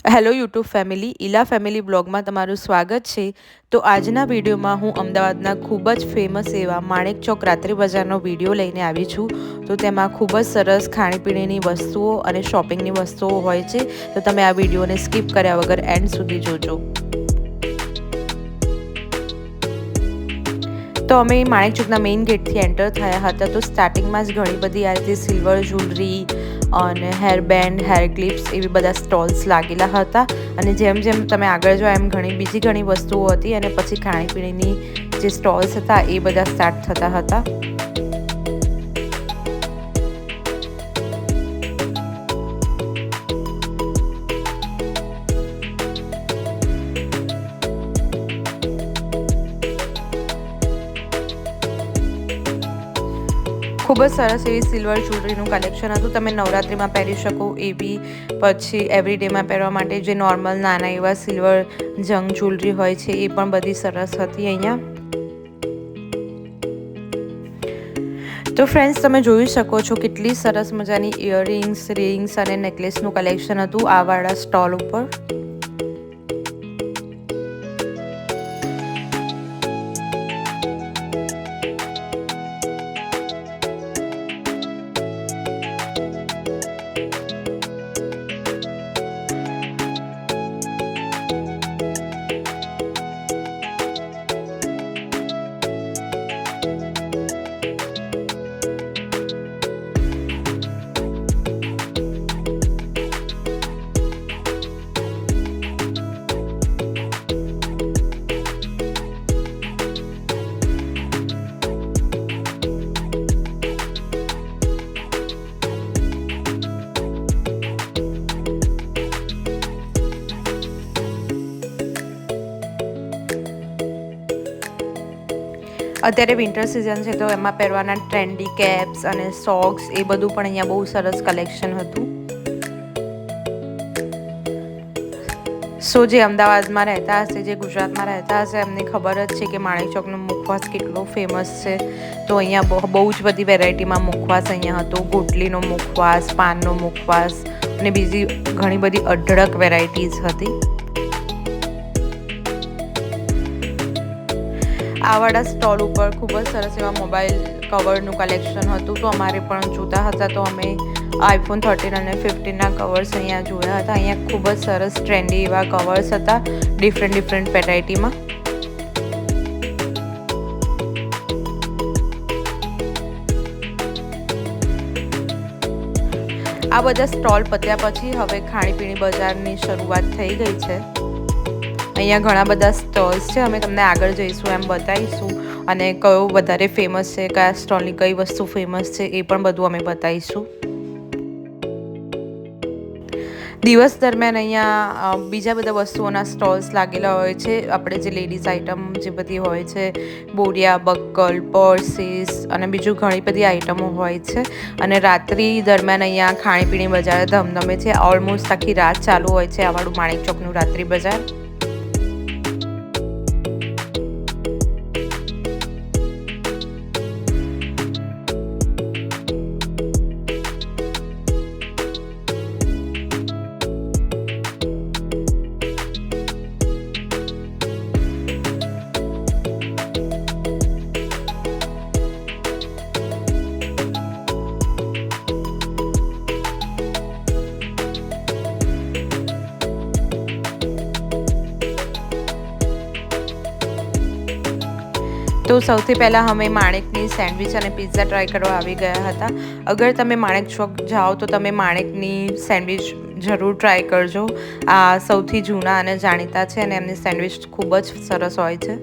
Hello YouTube family, Ila family બ્લોગમાં તમારું સ્વાગત છે. તો આજના વિડીયોમાં હું અમદાવાદના ખૂબ જ ફેમસ એવા માણેક ચોક રાત્રિ બજારનો વિડીયો લઈને આવી છું. તો તેમાં ખૂબ જ સરસ ખાણીપીણીની વસ્તુઓ અને શોપિંગની વસ્તુઓ હોય છે. તો તમે આ વિડીયોને સ્કીપ કર્યા વગર એન્ડ સુધી જોજો. તો અમે માણેક ચોકના મેઇન ગેટથી એન્ટર થયા હતા. તો સ્ટાર્ટિંગમાં જ ઘણી બધી આ રીતે સિલ્વર જ્વેલરી અને હેરબેન્ડ, હેર ક્લિપ્સ એવી બધા સ્ટોલ્સ લાગેલા હતા. અને જેમ જેમ તમે આગળ જાઓ એમ બીજી ઘણી વસ્તુઓ હતી અને પછી ખાણીપીણીની જે સ્ટોલ્સ હતા એ બધા સ્ટાર્ટ થતા હતા. ખૂબ જ સરસ એવી સિલ્વર જ્વેલરીનું કલેક્શન હતું. તમે નવરાત્રિમાં પહેરી શકો એવી, પછી એવરીડેમાં પહેરવા માટે જે નોર્મલ નાના એવા સિલ્વર જંગ જ્વેલરી હોય છે એ પણ બધી સરસ હતી અહીંયા. તો ફ્રેન્ડ્સ, તમે જોઈ શકો છો કેટલી સરસ મજાની ઇયરિંગ્સ, રિંગ્સ અને નેકલેસનું કલેક્શન હતું આ વાળા સ્ટોલ ઉપર. અત્યારે વિન્ટર સિઝન છે તો એમાં પહેરવાના ટ્રેન્ડી કેપ્સ અને સોક્સ એ બધું પણ અહીંયા બહુ સરસ કલેક્શન હતું. સો જે અમદાવાદમાં રહેતા હશે, જે ગુજરાતમાં રહેતા હશે, એમને ખબર જ છે કે માણેક ચોકનો મુખવાસ કેટલો ફેમસ છે. તો અહીંયા બહુ જ બધી વેરાયટીમાં મુખવાસ અહીંયા હતો. ગોટલીનો મુખવાસ, પાનનો મુખવાસ અને બીજી ઘણી બધી અઢળક વેરાયટીઝ હતી. આ વાળા સ્ટોલ ઉપર ખૂબ જ સરસ એવા મોબાઈલ કવરનું કલેક્શન હતું. તો અમારે પણ જોતા હતા તો અમે iPhone 13 અને 15ના કવર્સ અહીંયા જોયા હતા. અહીંયા ખૂબ જ સરસ ટ્રેન્ડી એવા કવર્સ હતા ડિફરન્ટ વેરાયટીમાં. આ બધા સ્ટોલ પત્યા પછી હવે ખાણીપીણી બજારની શરૂઆત થઈ ગઈ છે. અહીંયા ઘણા બધા સ્ટોલ્સ છે. અમે તમને આગળ જઈશું એમ બતાવીશું અને કયો વધારે ફેમસ છે, કયા સ્ટોલની કઈ વસ્તુ ફેમસ છે એ પણ બધું અમે બતાવીશું. દિવસ દરમિયાન અહીંયા બીજા બધા વસ્તુઓના સ્ટોલ્સ લાગેલા હોય છે. આપણે જે લેડીઝ આઇટમ જે બધી હોય છે, બોરિયા, બક્કલ, પર્સીસ અને બીજું ઘણી બધી આઇટમો હોય છે. અને રાત્રિ દરમિયાન અહીંયા ખાણીપીણી બજાર ધમધમે છે. ઓલમોસ્ટ આખી રાત ચાલુ હોય છે આ વાળું માણેક ચોકનું રાત્રિ બજાર. તો સૌથી પહેલાં અમે માણેકની સેન્ડવિચ અને પિઝા ટ્રાય કરવા આવી ગયા હતા. અગર તમે માણેક ચોક જાઓ તો તમે માણેકની સેન્ડવિચ જરૂર ટ્રાય કરજો. આ સૌથી જૂના અને જાણીતા છે અને એમની સેન્ડવિચ ખૂબ જ સરસ હોય છે.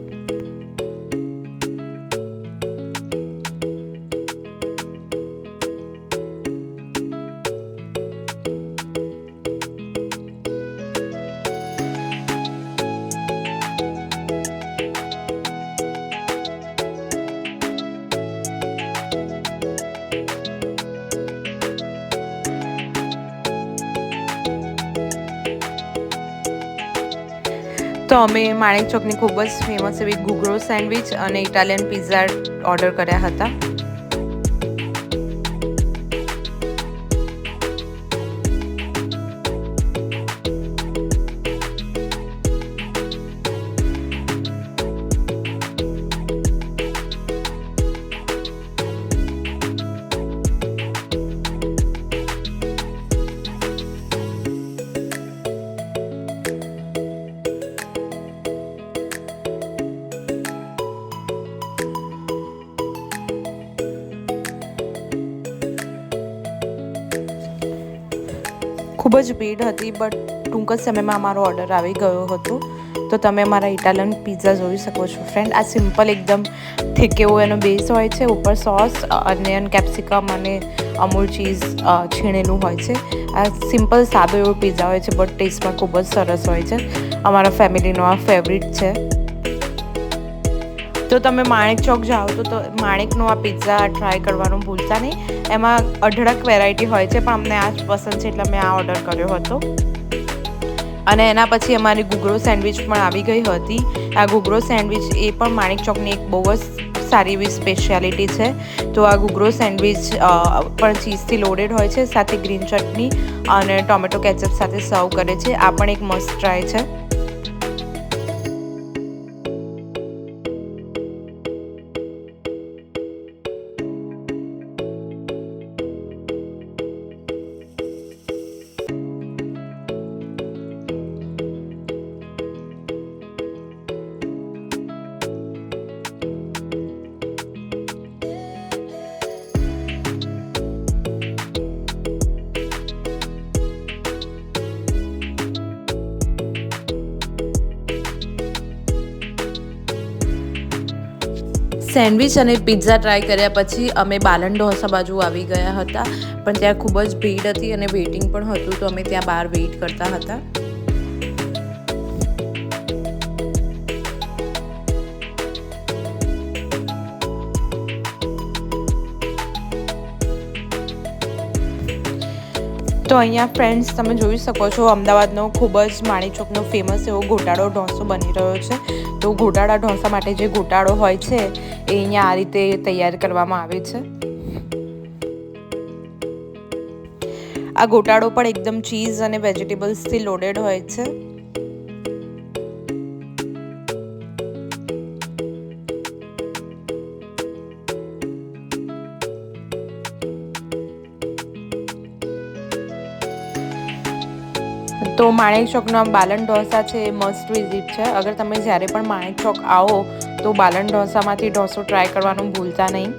તો અમે માણેક ચોકની ખૂબ જ ફેમસ એવી ઘૂઘરો સેન્ડવિચ અને ઇટાલિયન પિઝા ઓર્ડર કર્યા હતા. ખૂબ જ ભીડ હતી, બટ ટૂંક જ સમયમાં અમારો ઓર્ડર આવી ગયો હતો. તો તમે અમારા ઇટાલિયન પિઝા જોઈ શકો છો ફ્રેન્ડ. આ સિમ્પલ એકદમ ઠીક એવો એનો બેઝ હોય છે, ઉપર સોસ, અનિયન, કેપ્સિકમ અને અમૂલ ચીઝ છીણેલું હોય છે. આ સિમ્પલ સાદો એવો પિઝા હોય છે, બટ ટેસ્ટમાં ખૂબ જ સરસ હોય છે. અમારા ફેમિલીનો આ ફેવરિટ છે. તો તમે માણેક ચોક જાઓ તો માણેકનો આ પિઝા ટ્રાય કરવાનું ભૂલતા નહીં. એમાં અઢળક વેરાયટી હોય છે, પણ અમને આ જ પસંદ છે એટલે મેં આ ઓર્ડર કર્યો હતો. અને એના પછી અમારી ઘૂઘરો સેન્ડવિચ પણ આવી ગઈ હતી. આ ઘૂઘરો સેન્ડવિચ એ પણ માણેક ચોકની એક બહુ જ સારી એવી સ્પેશિયાલિટી છે. તો આ ઘૂઘરો સેન્ડવિચ પણ ચીઝથી લોડેડ હોય છે, સાથે ગ્રીન ચટણી અને ટોમેટો કેચઅપ સાથે સર્વ કરે છે. આ પણ એક મસ્ટ ટ્રાય છે. સેન્ડવિચ અને પિઝા ટ્રાય કર્યા પછી અમે બાલન ઢોસા બાજુ આવી ગયા હતા, પણ ત્યાં ખૂબ જ ભીડ હતી અને વેઇટિંગ પણ હતું, તો અમે ત્યાં બહાર વેઇટ કરતા હતા. તો અહીંયા ફ્રેન્ડ્સ તમે જોઈ શકો છો, અમદાવાદનો ખૂબ જ માણેક ચોકનો ફેમસ એવો ગોટાળો ઢોસો બની રહ્યો છે. તો ગોટાળા ઢોસા માટે જે ગોટાળો હોય છે એ અહીંયા આ રીતે તૈયાર કરવામાં આવે છે. આ ગોટાળો પણ એકદમ ચીઝ અને વેજીટેબલ્સથી લોડેડ હોય છે. તો માણેક ચોકના બાલન ઢોસા છે એ મસ્ટ વિઝિટ છે. અગર તમે જ્યારે પણ માણેક ચોક આવો તો બાલન ઢોસામાંથી ઢોસો ટ્રાય કરવાનું ભૂલતા નહીં.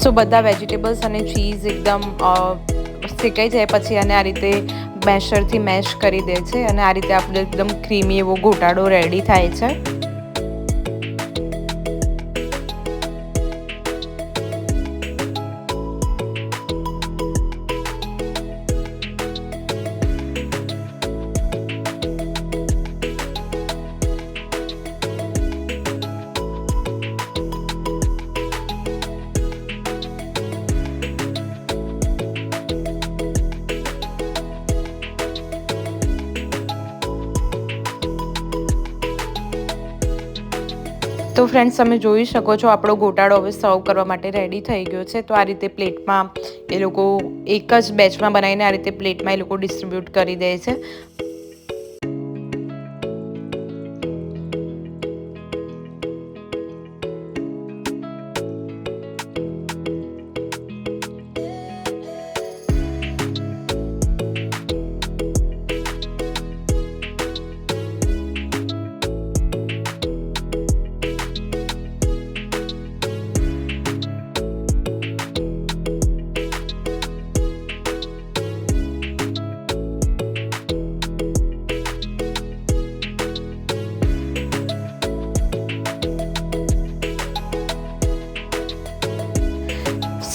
સો બધા વેજીટેબલ્સ અને ચીઝ એકદમ શેકાઈ જાય પછી અને આ રીતે મેશરથી મેશ કરી દે છે, અને આ રીતે આપણે એકદમ ક્રીમી એવો ગોટાળો રેડી થાય છે. તો ફ્રેન્ડ્સ તમે જોઈ શકો છો આપણો ગોટાળો હવે સર્વ કરવા માટે રેડી થઈ ગયો છે. તો આ રીતે પ્લેટમાં એ લોકો એક જ બેચમાં બનાવીને આ રીતે પ્લેટમાં એ લોકો ડિસ્ટ્રીબ્યુટ કરી દે છે.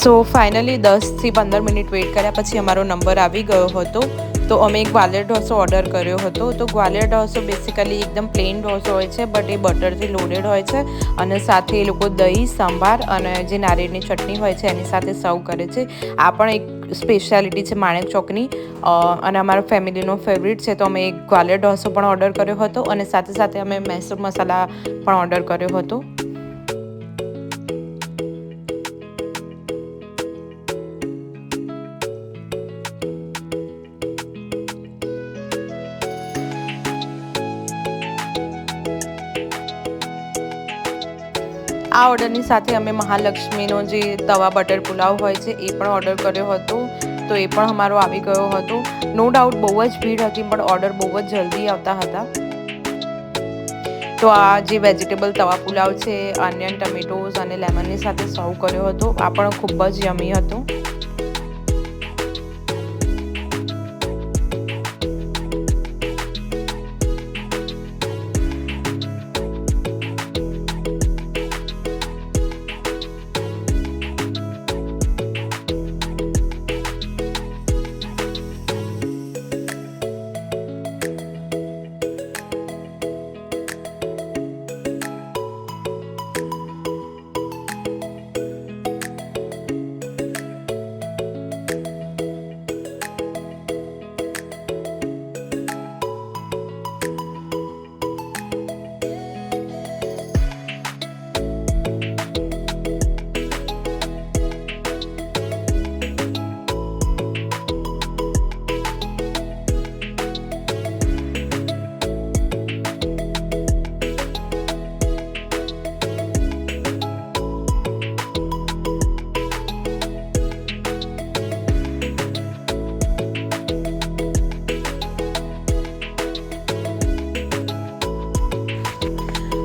સો ફાઇનલી 10 થી 15 મિનિટ વેઇટ કર્યા પછી અમારો નંબર આવી ગયો હતો. તો અમે એક ગ્વાલિયર ઢોસો ઓર્ડર કર્યો હતો. તો ગ્વાલિયર ઢોસો બેસિકલી એકદમ પ્લેન ઢોસો હોય છે, બટ એ બટરથી લોડેડ હોય છે અને સાથે એ લોકો દહીં, સંભાર અને જે નારિયેળની ચટણી હોય છે એની સાથે સર્વ કરે છે. આ પણ એક સ્પેશિયાલિટી છે માણેક ચોકની અને અમારા ફેમિલીનો ફેવરિટ છે. તો અમે એક ગ્વાલિયર ઢોસો પણ ઓર્ડર કર્યો હતો અને સાથે સાથે અમે મૈસૂર મસાલા પણ ઓર્ડર કર્યો હતો. આ ઓર્ડરની સાથે અમે મહાલક્ષ્મીનો જે તવા બટર પુલાવ હોય છે એ પણ ઓર્ડર કર્યો હતો. તો એ પણ અમારો આવી ગયો હતો. નો ડાઉટ બહુ જ ભીડ હતી, પણ ઓર્ડર બહુ જ જલ્દી આવતા હતા. તો આ જે વેજીટેબલ તવા પુલાવ છે ઓનિયન, ટમેટોઝ અને લેમનની સાથે સર્વ કર્યો હતો. આ પણ ખૂબ જ યમી હતો.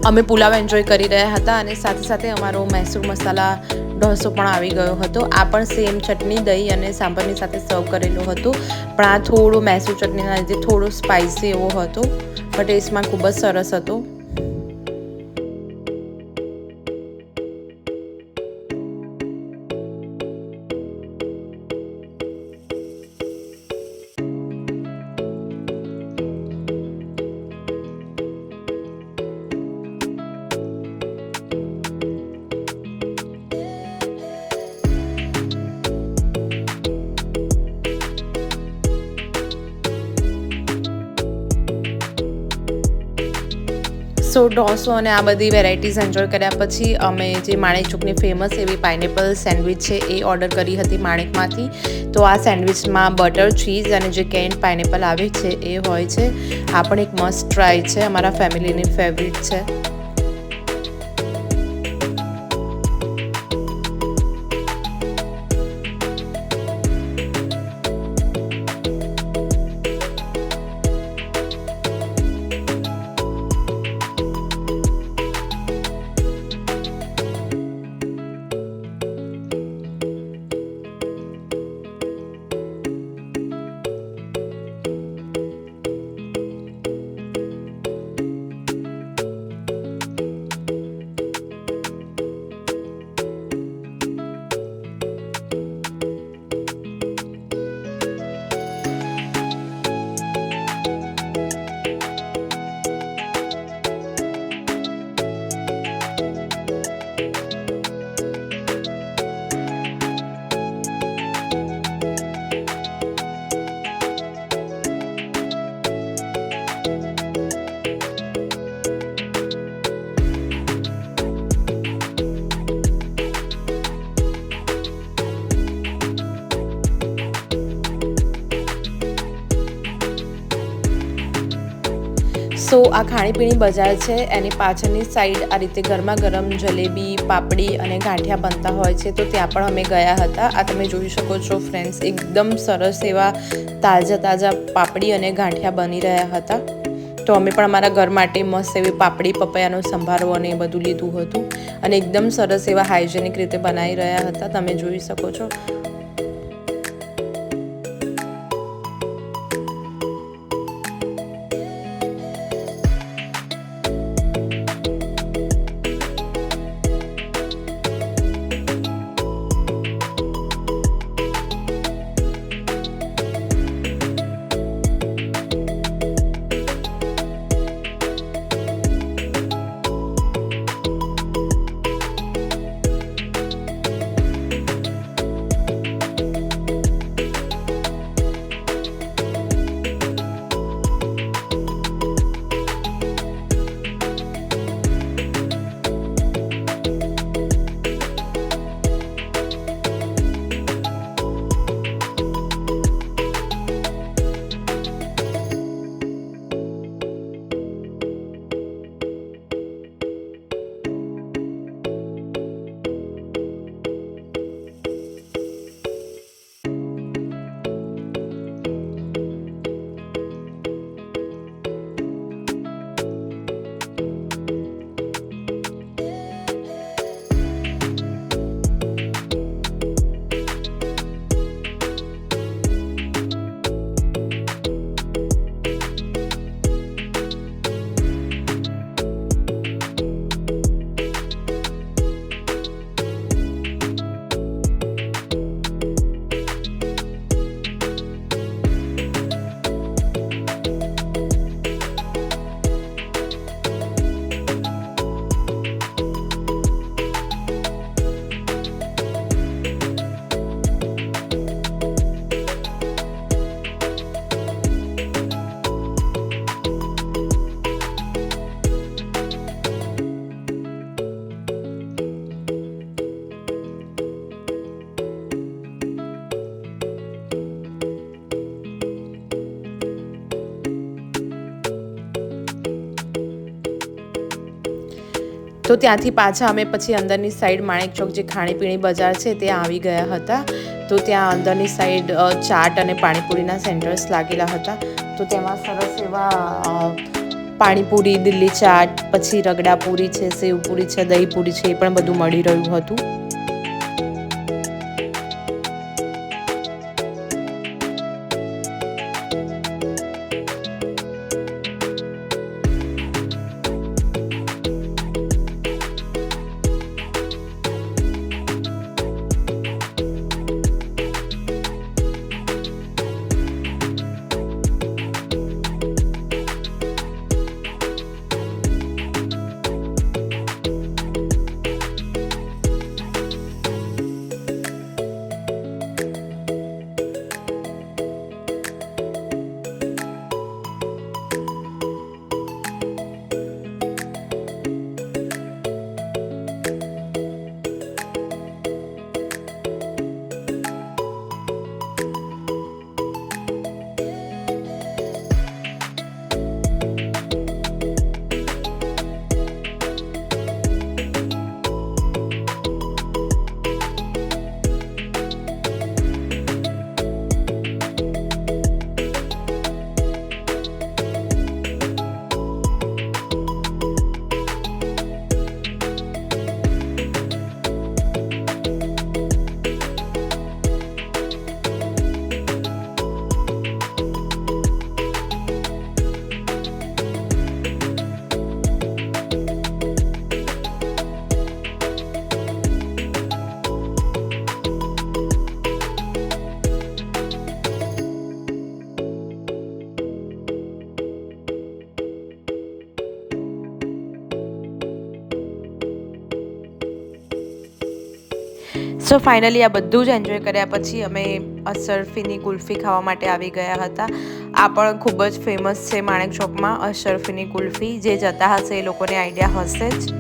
અમે પુલાવ એન્જોય કરી રહ્યા હતા અને સાથે સાથે અમારો મૈસૂર મસાલા ઢોસો પણ આવી ગયો હતો. આ પણ સેમ ચટણી, દહીં અને સાંભરની સાથે સર્વ કરેલો હતો. પણ આ થોડો મૈસૂર ચટણીના લીધે થોડો સ્પાઇસી એવો હતો, પણ ટેસ્ટમાં ખૂબ જ સરસ હતો. સો ઢોસો અને આ બધી વેરાયટીઝ એન્જોય કર્યા પછી અમે જે માણેક ચોકની ફેમસ એવી પાઇનેપલ સેન્ડવિચ છે એ ઓર્ડર કરી હતી માણેકમાંથી. તો આ સેન્ડવિચમાં બટર, ચીઝ અને જે કેન્ડ પાઇનેપલ આવે છે એ હોય છે. આ પણ એક મસ્ટ ટ્રાય છે, અમારા ફેમિલીની ફેવરિટ છે. સો આ ખાણીપીણી બજાર છે, એની પાછળની સાઈડ આ રીતે ગરમા ગરમ જલેબી, પાપડી અને ગાંઠિયા બનતા હોય છે. તો ત્યાં પણ અમે ગયા હતા. આ તમે જોઈ શકો છો ફ્રેન્ડ્સ, એકદમ સરસ એવા તાજા પાપડી અને ગાંઠિયા બની રહ્યા હતા. તો અમે પણ અમારા ઘર માટે મસ્ત એવી પાપડી, પપૈયાનો સંભારો અને એ બધું લીધું હતું અને એકદમ સરસ એવા હાઇજેનિક રીતે બનાવી રહ્યા હતા, તમે જોઈ શકો છો. તો ત્યાંથી પાછા અમે પછી અંદરની સાઈડ માણેક ચોક જે ખાણીપીણી બજાર છે ત્યાં આવી ગયા હતા. તો ત્યાં અંદરની સાઈડ ચાટ અને પાણીપુરીના સેન્ટર્સ લાગેલા હતા. તો તેમાં સરસ એવા પાણીપુરી, દિલ્હી ચાટ, પછી રગડાપુરી છે, સેવપુરી છે, દહીંપુરી છે, એ પણ બધું મળી રહ્યું હતું. સો ફાઇનલી આ બધું જ એન્જોય કર્યા પછી અમે અશરફીની કુલ્ફી ખાવા માટે આવી ગયા હતા. આ પણ ખૂબ જ ફેમસ છે માણેક ચોકમાં અશરફીની કુલ્ફી. જે જતા હશે એ લોકોને આઈડિયા હશે જ.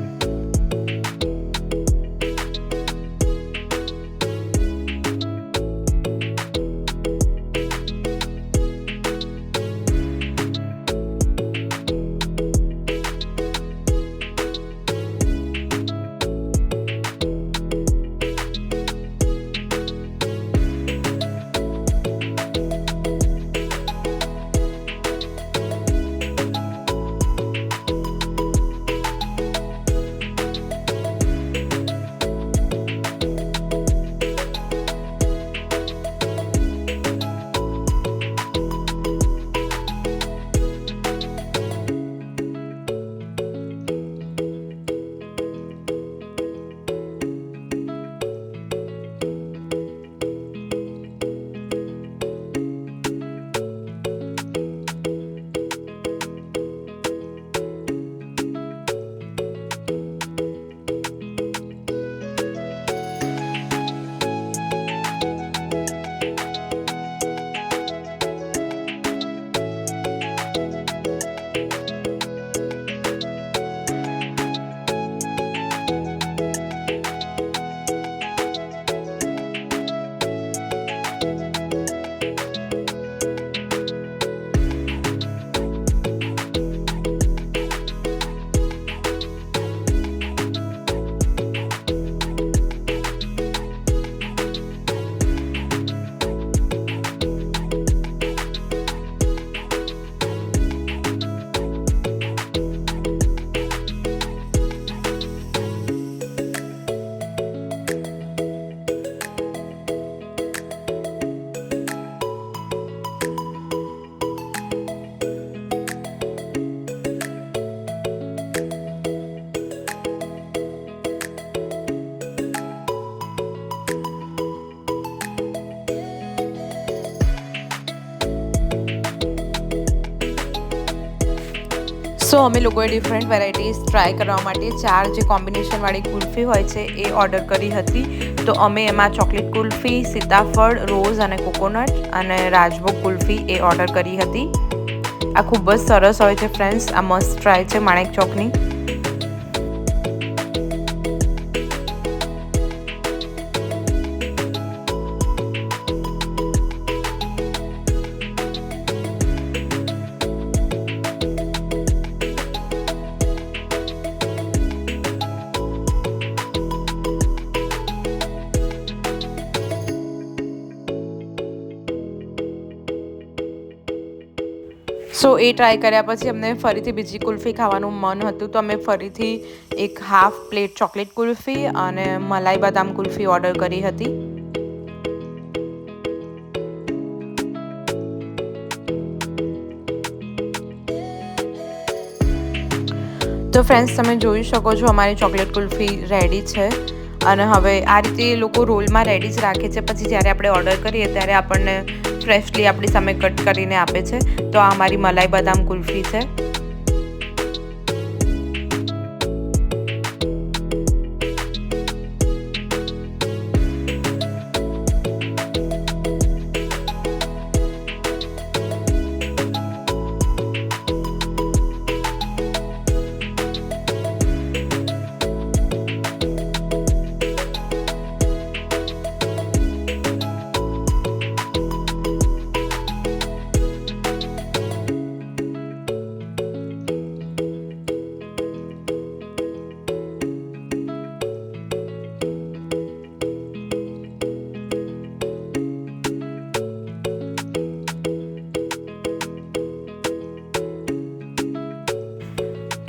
સો અમે લોકોએ ડિફરન્ટ વેરાયટીઝ ટ્રાય કરવા માટે 4 જે કોમ્બિનેશનવાળી કુલ્ફી હોય છે એ ઓર્ડર કરી હતી. તો અમે એમાં ચોકલેટ કુલ્ફી, સીતાફળ, રોઝ અને કોકોનટ અને રાજભોગ કુલ્ફી એ ઓર્ડર કરી હતી. આ ખૂબ જ સરસ હોય છે ફ્રેન્ડ્સ. આ મસ્ટ ટ્રાય છે માણેક ચોકની. સો એ ટ્રાય કર્યા પછી અમને ફરીથી બીજી કુલ્ફી ખાવાનું મન હતું, તો અમે ફરીથી એક હાફ પ્લેટ ચોકલેટ કુલ્ફી અને મલાઈ બદામ કુલ્ફી ઓર્ડર કરી હતી. તો ફ્રેન્ડ્સ, તમે જોઈ શકો છો અમારી ચોકલેટ કુલ્ફી રેડી છે. અને હવે આ રીતે લોકો રોલમાં રેડી જ રાખે છે, પછી જ્યારે આપણે ઓર્ડર કરીએ ત્યારે આપણને ફ્રેશલી આપણી સામે કટ કરીને આપે છે. તો આ અમારી મલાઈ બદામ કુલ્ફી છે.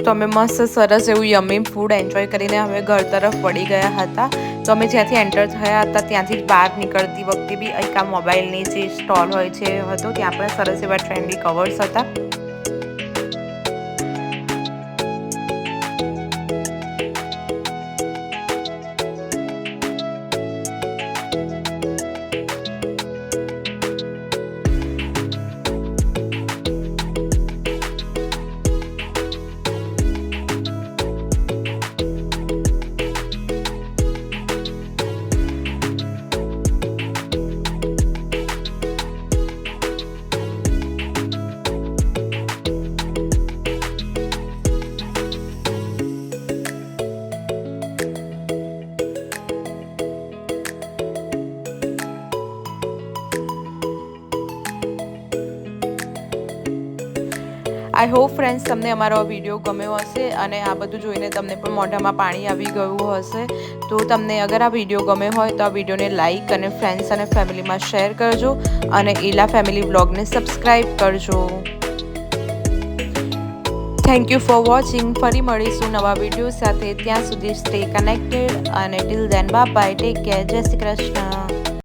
તો અમે મસ્ત સરસ એવું યમી ફૂડ એન્જોય કરીને હવે ઘર તરફ વળી ગયા હતા. તો અમે જ્યાંથી એન્ટર થયા હતા ત્યાંથી જ બહાર નીકળતી વખતે બી એક આ મોબાઈલની જે સ્ટોલ હોય છે હતો, ત્યાં પણ સરસ એવા ટ્રેન્ડી કવર્સ હતા. આઈ હોપ ફ્રેન્ડ્સ તમને અમારો વિડીયો ગમ્યો હશે અને આ બધું જોઈને તમને પણ મોઢામાં પાણી આવી ગયું હશે. તો તમને અગર આ વિડીયો ગમ્યો હોય તો આ વિડીયોને લાઇક અને ફ્રેન્ડ્સ અને ફેમિલીમાં શેર કરજો અને એલા ફેમિલી વ્લોગને સબસ્ક્રાઈબ કરજો. Thank you for watching. ફરી મળીશું નવા વિડીયો સાથે. ત્યાં સુધી સ્ટે કનેક્ટેડ અને till then bye bye. Take care. જય શ્રી કૃષ્ણ.